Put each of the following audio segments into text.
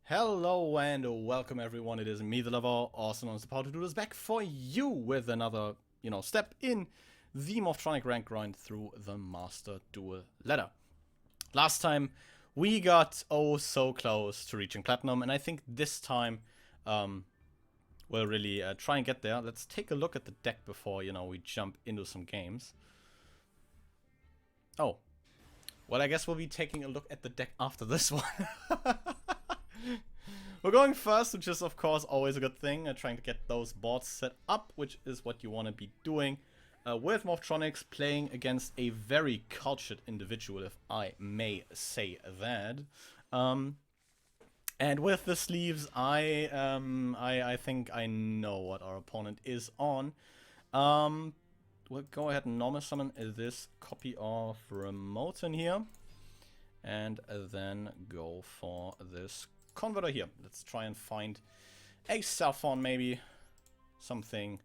Hello and welcome everyone, it is me, the Lover, also known as the Power to do this, back for you with another, step in the Morphtronic rank grind through the Master Duel ladder. Last time, we got oh so close to reaching Platinum, and I think this time, we'll really try and get there. Let's take a look at the deck before, we jump into some games. Oh. Well, I guess we'll be taking a look at the deck after this one. We're going first, which is of course always a good thing, trying to get those boards set up, which is what you want to be doing with Morphtronics, playing against a very cultured individual, if I may say that. And with the sleeves, I think I know what our opponent is on. We'll go ahead and normal summon this copy of Remote in here, and then go for this converter here. Let's try and find a cell phone, maybe something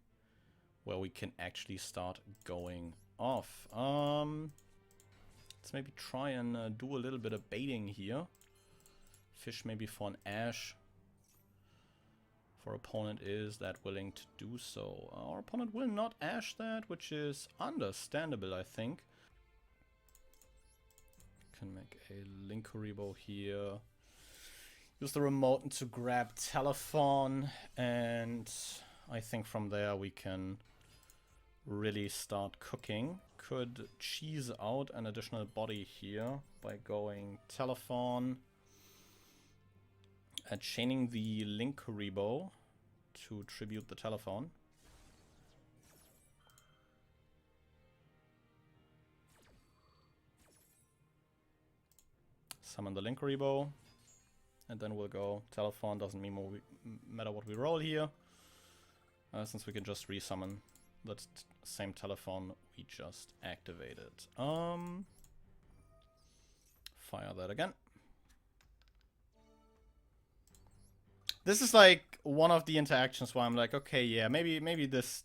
where we can actually start going off. Let's maybe try and do a little bit of baiting here. Fish maybe for an Ash. If our opponent is that willing to do so. Our opponent will not Ash that, which is understandable, I think. Can make a Linkuriboh here. Use the remote to grab telephone, and I think from there we can really start cooking. Could cheese out an additional body here by going telephone, chaining the Linkuriboh to tribute the telephone. Summon the Linkuriboh. And then we'll go telephone. Doesn't matter what we roll here, since we can just resummon that same telephone we just activated. Fire that again. This is like one of the interactions where I'm like, okay, yeah, maybe this,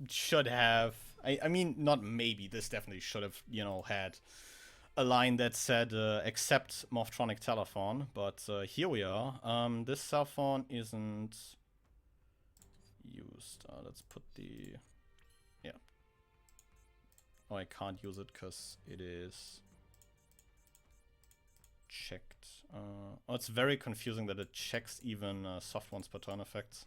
should have. I mean, not maybe. This definitely should have, had a line that said accept Morphtronic telephone, but here we are. This cell phone isn't used. Let's put the... yeah. Oh, I can't use it because it is checked. Oh, it's very confusing that it checks even soft ones per turn effects.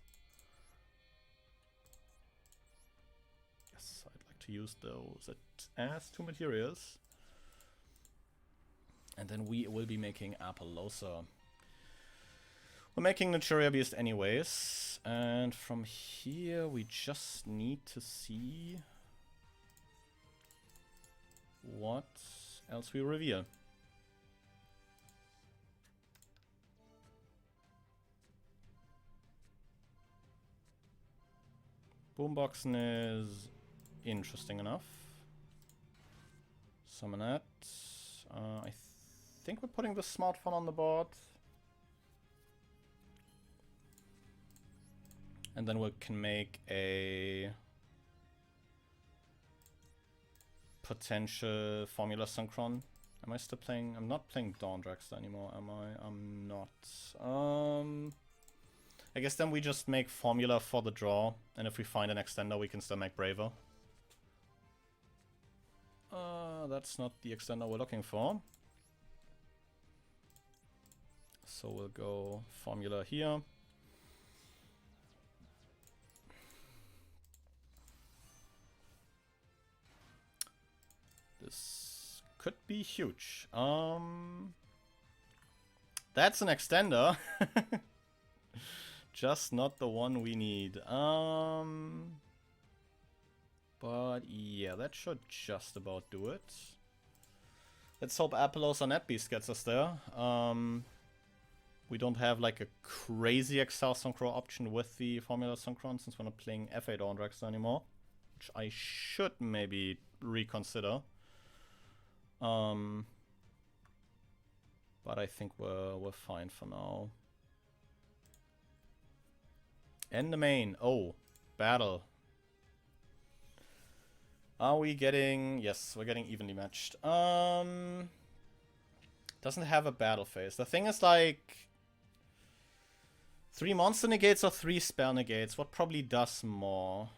Yes, I'd like to use those as two materials. And then we will be making Apollosa. We're making Naturia Beast anyways. And from here we just need to see what else we reveal. Boomboxen is interesting enough. Summon that. I think we're putting the smartphone on the board. And then we can make a potential Formula Synchron. Am I still playing? I'm not playing Dawn Dragster anymore, am I? I'm not. I guess then we just make Formula for the draw. And if we find an extender, we can still make Braver. That's not the extender we're looking for. So we'll go Formula here. This could be huge. That's an extender. Just not the one we need. But yeah, that should just about do it. Let's hope Apollosa Netbeast gets us there. We don't have like a crazy Excel Synchro option with the Formula Synchron since we're not playing FA Dawn Dragster anymore, which I should maybe reconsider. But I think we're fine for now. And the main. Oh, battle. Are we getting... yes, we're getting evenly matched. Doesn't have a battle phase. The thing is, like... 3 monster negates or 3 spell negates? What probably does more?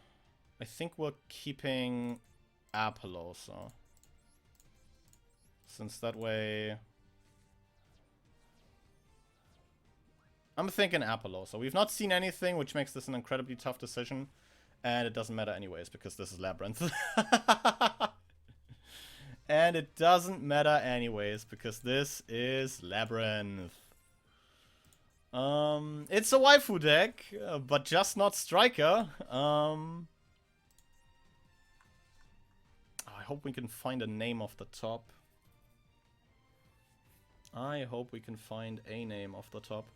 I think we're keeping Apollosa. Since that way... I'm thinking Apollosa. We've not seen anything, which makes this an incredibly tough decision. And it doesn't matter anyways, because this is Labyrinth. And it doesn't matter anyways, because this is Labyrinth. It's a waifu deck, but just not Striker. I hope we can find a name off the top. I hope we can find a name off the top.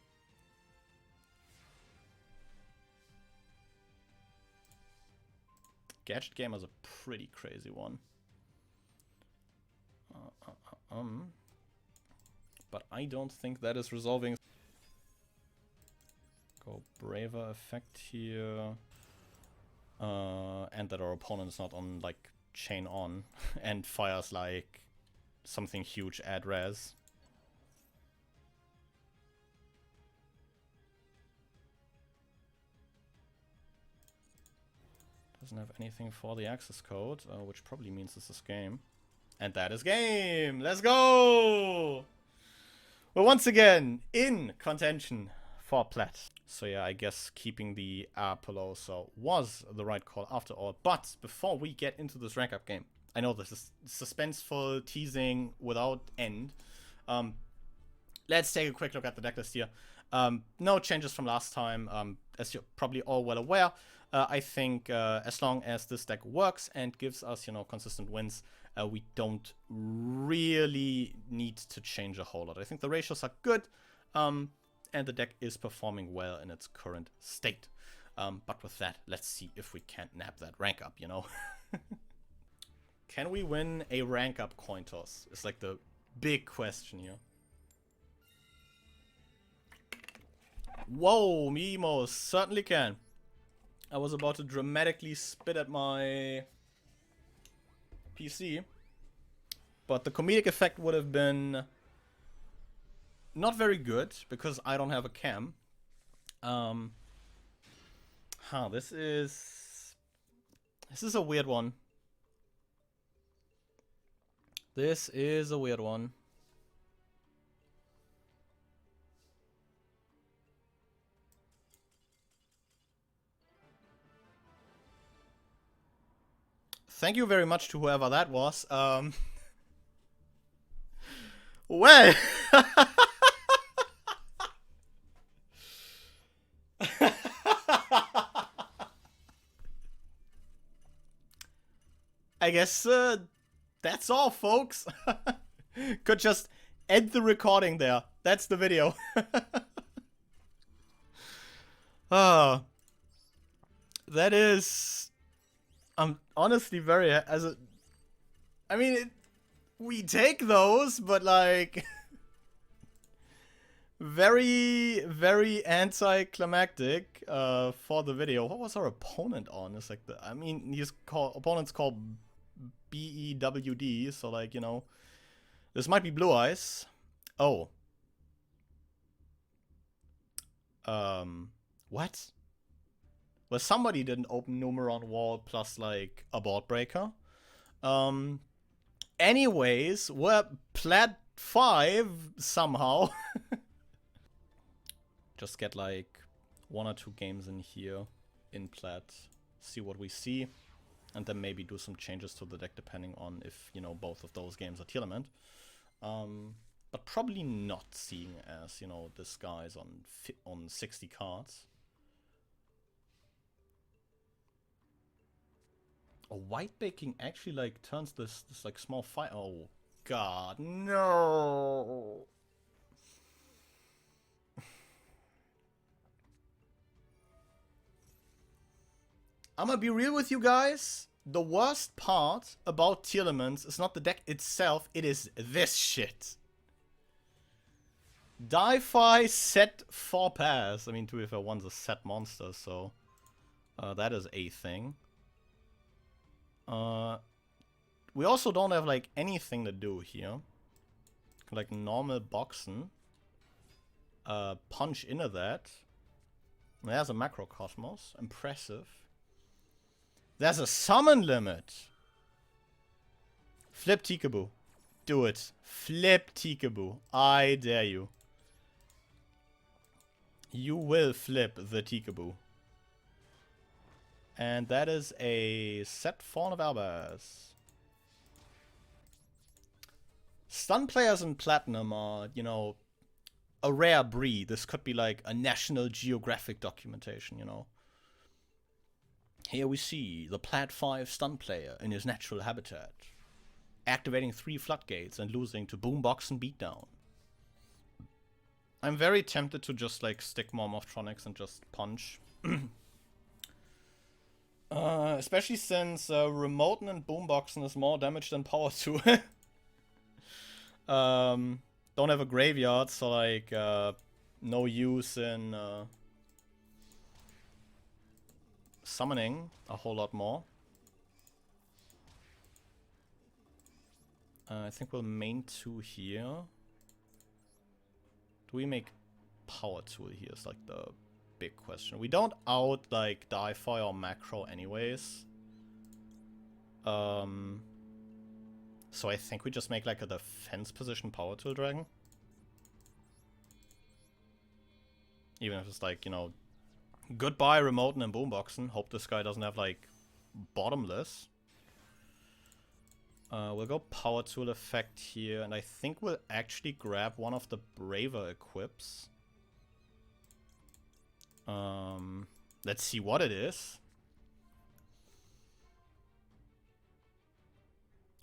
Gadget Gamer is a pretty crazy one. But I don't think that is resolving. Go Braver effect here. And that our opponent is not on, like, chain on. And fires, like, something huge at res. Doesn't have anything for the access code, which probably means this is game. And that is game! Let's go! We're once again in contention for plat. So yeah, I guess keeping the Apollosa was the right call after all. But before we get into this rank up game, I know this is suspenseful teasing without end. Let's take a quick look at the decklist here. No changes from last time, as you're probably all well aware. I think as long as this deck works and gives us, you know, consistent wins, we don't really need to change a whole lot. I think the ratios are good, and the deck is performing well in its current state. But with that, let's see if we can't nab that rank up, you know? Can we win a rank up coin toss? It's like the big question here. Whoa, Mimo certainly can. I was about to dramatically spit at my PC, but the comedic effect would have been not very good because I don't have a cam. This is a weird one. This is a weird one. Thank you very much to whoever that was. Well. I guess that's all, folks. Could just end the recording there. That's the video. That is... I'm honestly very... I mean, we take those, but like... very, very anticlimactic for the video. What was our opponent on? It's like I mean, opponent's called Bewd, so like, you know, this might be Blue Eyes. Oh. What? Well, somebody didn't open Numeron Wall plus like a board breaker. Anyways, we're plat 5 somehow. Just get like 1 or 2 games in here in plat, see what we see, and then maybe do some changes to the deck depending on if, you know, both of those games are tier element. But probably not, seeing as, you know, this guy's on 60 cards. A white baking actually like turns this like small fire. Oh god, no. I'm gonna be real with you guys. The worst part about tier elements is not the deck itself, it is this shit. Die-Fi set 4 pass. I mean, 2FL1's a set monster, so that is a thing. We also don't have like anything to do here. Like normal boxen. Punch into that. There's a Macrocosmos. Impressive. There's a summon limit. Flip Tikaboo. Do it. Flip Tikaboo. I dare you. You will flip the Tikaboo. And that is a set Fawn of Albaz. Stun players in Platinum are, you know, a rare breed. This could be like a National Geographic documentation, you know. Here we see the Plat 5 stun player in his natural habitat, activating 3 floodgates and losing to Boombox and Beatdown. I'm very tempted to just like stick more Morphtronics and just punch. Especially since Remoten and Boomboxen is more damage than Power 2. Don't have a graveyard, so like no use in summoning a whole lot more. I think we'll main 2 here. Do we make Power Tool here is like the big question. We don't out like Diefire or Macro anyways. So I think we just make like a defense position Power Tool Dragon. Even if it's like, you know, goodbye Remoten and Boomboxen. Hope this guy doesn't have like Bottomless. We'll go Power Tool effect here, and I think we'll actually grab one of the Braver equips. Let's see what it is.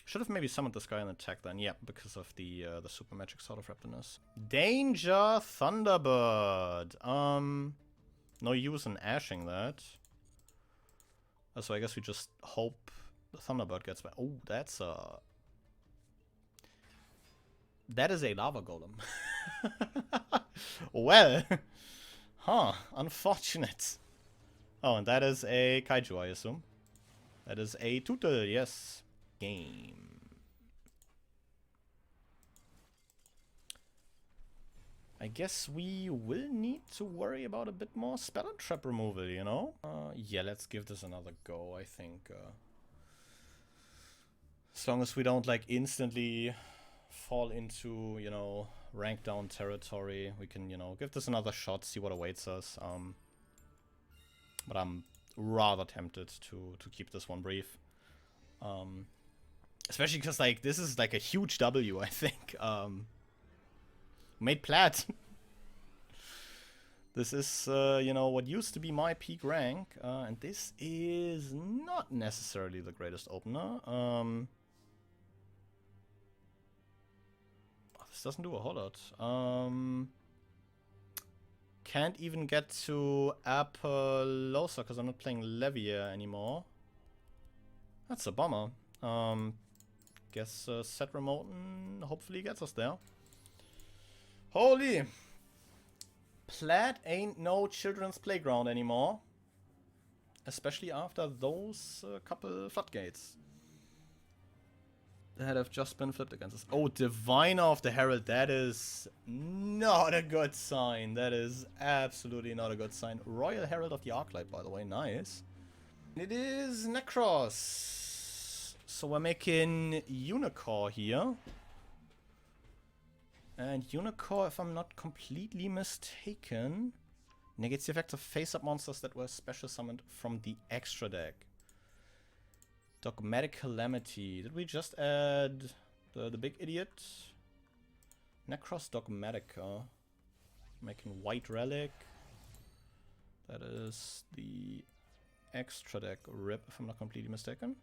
Should have maybe summoned this guy in attack then, yeah, because of the super magic Sword of Raptorness. Danger Thunderbird. No use in ashing that. So I guess we just hope the Thunderbird gets back. Oh, that's a... That is a Lava Golem. Well. Huh, unfortunate. Oh, and that is a Kaiju, I assume. That is a Tootle, yes. Game. I guess we will need to worry about a bit more spell and trap removal, you know? Yeah, let's give this another go, I think. As long as we don't, like, instantly fall into, you know, rank down territory, we can, you know, give this another shot, see what awaits us. But I'm rather tempted to keep this one brief. Especially because, like, this is, like, a huge W, I think. Made plat. This is, you know, what used to be my peak rank. And this is not necessarily the greatest opener. This doesn't do a whole lot. Can't even get to Apollosa because I'm not playing Levier anymore. That's a bummer. Guess set Remoten hopefully gets us there. Holy! Plat ain't no children's playground anymore. Especially after those couple floodgates that have just been flipped against us. Oh, Diviner of the Herald. That is not a good sign. That is absolutely not a good sign. Royal Herald of the Arclight, by the way. Nice. It is Necros. So we're making Unicore here. And Unicore, if I'm not completely mistaken, negates the effects of face-up monsters that were special summoned from the extra deck. Dogmatic Calamity. Did we just add the big idiot? Necros Dogmatica. Making White Relic. That is the extra deck rip, if I'm not completely mistaken.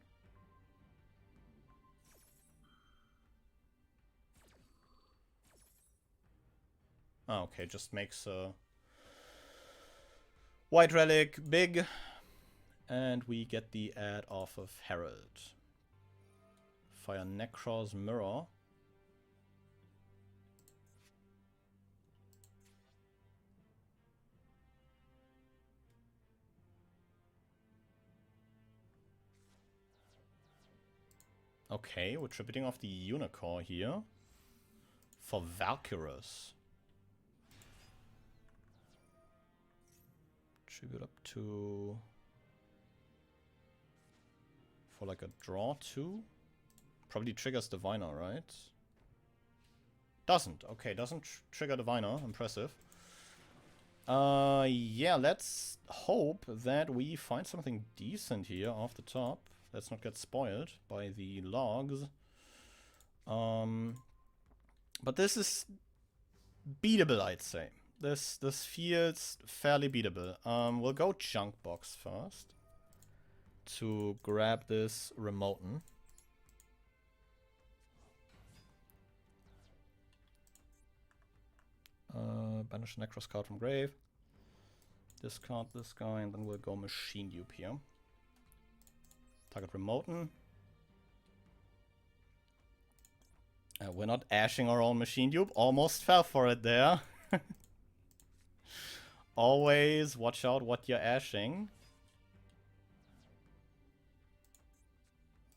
Oh, okay, just makes White Relic big. And we get the add off of Herald. Fire Necros Mirror. Okay, we're tributing off the Unicore here. For Valkyrus. Tribute up to... For like a draw 2? Probably triggers Diviner, right? Doesn't. Okay, doesn't trigger Diviner. Impressive. Yeah, let's hope that we find something decent here off the top. Let's not get spoiled by the logs. But this is beatable, I'd say. This feels fairly beatable. We'll go Junk Box first to grab this Remoten. Banish Necros card from grave. Discard this guy, and then we'll go Machine Dupe here. Target Remoten. We're not ashing our own Machine Dupe. Almost fell for it there. Always watch out what you're ashing.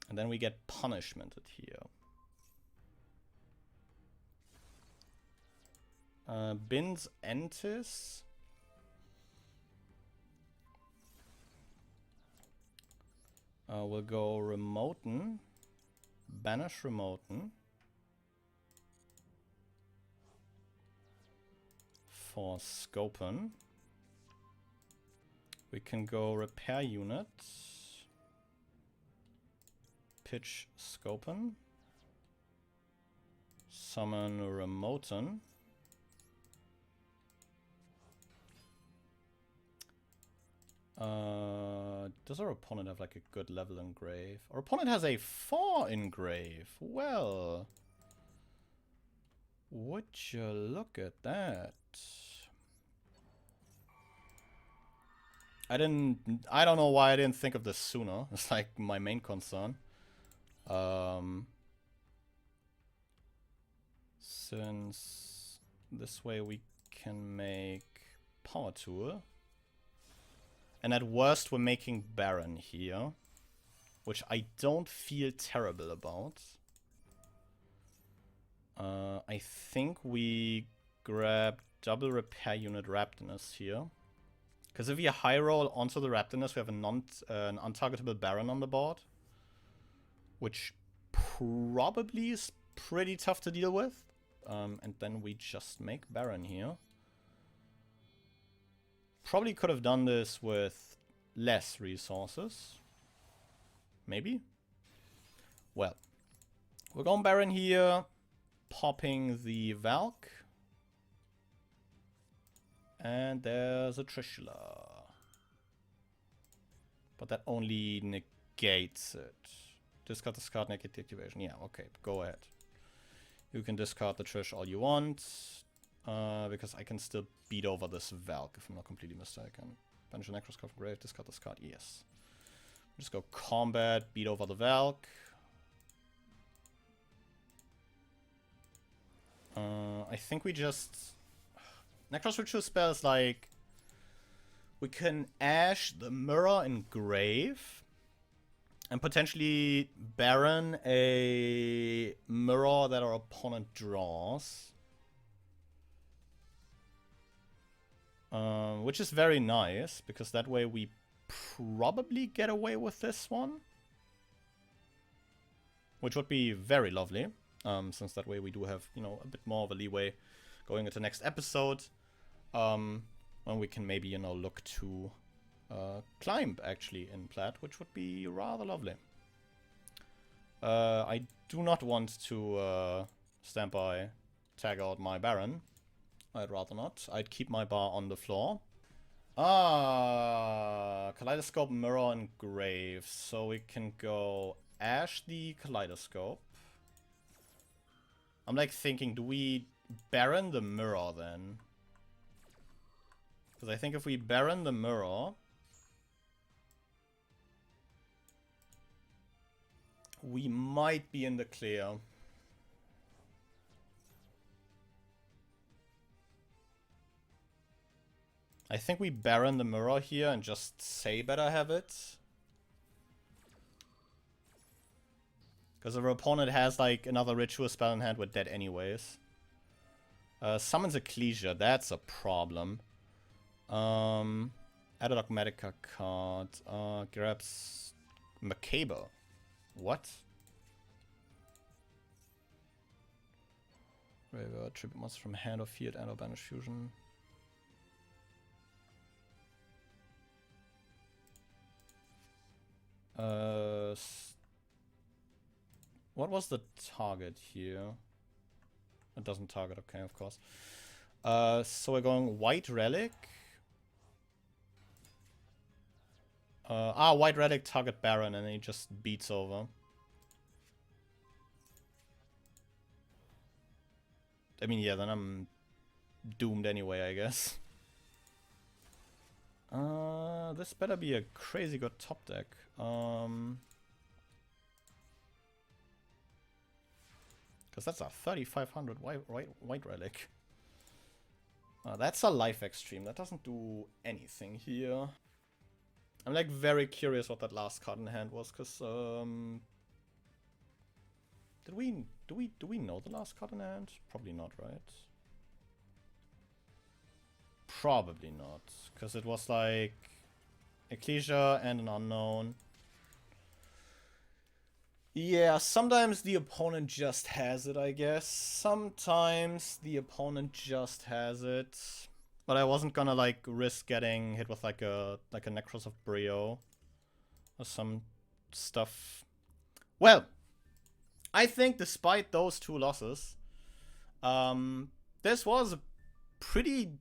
And then we get punishmented here. Bins Entis. We'll go Remoten. Banish Remoten. For Scopen. We can go Repair Unit. Pitch Scopen. Summon Remoten. Does our opponent have like a good level in grave? Our opponent has a 4 in grave. Well, would you look at that? I don't know why I didn't think of this sooner. It's like my main concern. Since this way we can make Power Tool. And at worst we're making Baron here. Which I don't feel terrible about. I think we grab double Repair Unit Raptinus here. Because if we high roll onto the Raptinus, we have an untargetable Baron on the board. Which probably is pretty tough to deal with. And then we just make Baron here. Probably could have done this with less resources. Maybe? Well, we're going Baron here. Popping the Valk. And there's a Trishula. But that only negates it. Discard this card, negate the activation. Yeah, okay, go ahead. You can discard the Trish all you want. Because I can still beat over this Valk if I'm not completely mistaken. Banish Necros card from grave, discard this card, yes. Just go combat, beat over the Valk. I think we just... Necros Ritual spells like... We can Ash the Mirror in grave. And potentially Baron a mirror that our opponent draws. Which is very nice, because that way we probably get away with this one. Which would be very lovely, since that way we do have, you know, a bit more of a leeway going into next episode. When we can maybe, you know, look to climb actually in Plat, which would be rather lovely. I do not want to stand by, tag out my Baron. I'd rather not. I'd keep my bar on the floor. Kaleidoscope, Mirror, and Grave. So we can go Ash the Kaleidoscope. I'm like thinking, do we Baron the Mirror then? Because I think if we Baron the Mirror... we might be in the clear. I think we Baron the Mirror here and just say better have it. Because if our opponent has like another ritual spell in hand, we're dead anyways. Summons Ecclesia, that's a problem. Add a Dogmatica card. Grabs Macabre. What? Graveyard, tribute monster from hand or field, and or banish fusion. What was the target here? It doesn't target, okay, of course. So we're going White Relic. White Relic target Baron, and he just beats over. I mean, yeah, then I'm doomed anyway, I guess. This better be a crazy good top deck. Because that's a 3500 white relic. That's a life extreme. That doesn't do anything here. I'm like very curious what that last card in hand was, because do we know the last card in hand? Probably not, right? Probably not, because it was like Ecclesia and an unknown. Yeah, sometimes the opponent just has it, I guess. Sometimes the opponent just has it. But I wasn't gonna like risk getting hit with like a Necros of Brio or some stuff. Well, I think despite those two losses, this was a pretty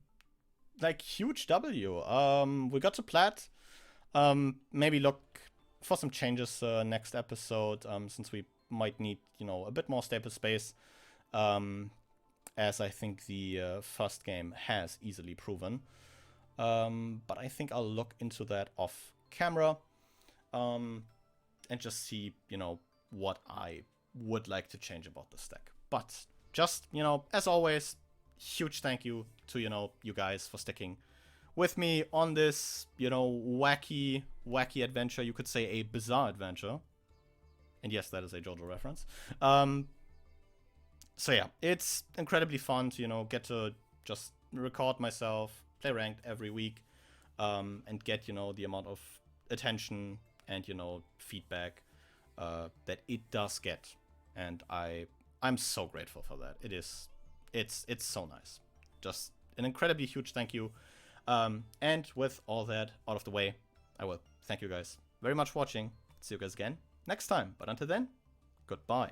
like huge W. We got to plat. Maybe look for some changes next episode, since we might need, you know, a bit more stable space, as I think the first game has easily proven. But I think I'll look into that off camera, and just see, you know, what I would like to change about this deck. But just, you know, as always, huge thank you to, you know, you guys for sticking with me on this, you know, wacky adventure. You could say a bizarre adventure. And yes, that is a JoJo reference. So yeah, it's incredibly fun to, you know, get to just record myself, play ranked every week, and get, you know, the amount of attention and, you know, feedback that it does get. And I'm so grateful for that. It's so nice. Just an incredibly huge thank you. And with all that out of the way, I will thank you guys very much for watching. See you guys again next time. But until then, goodbye.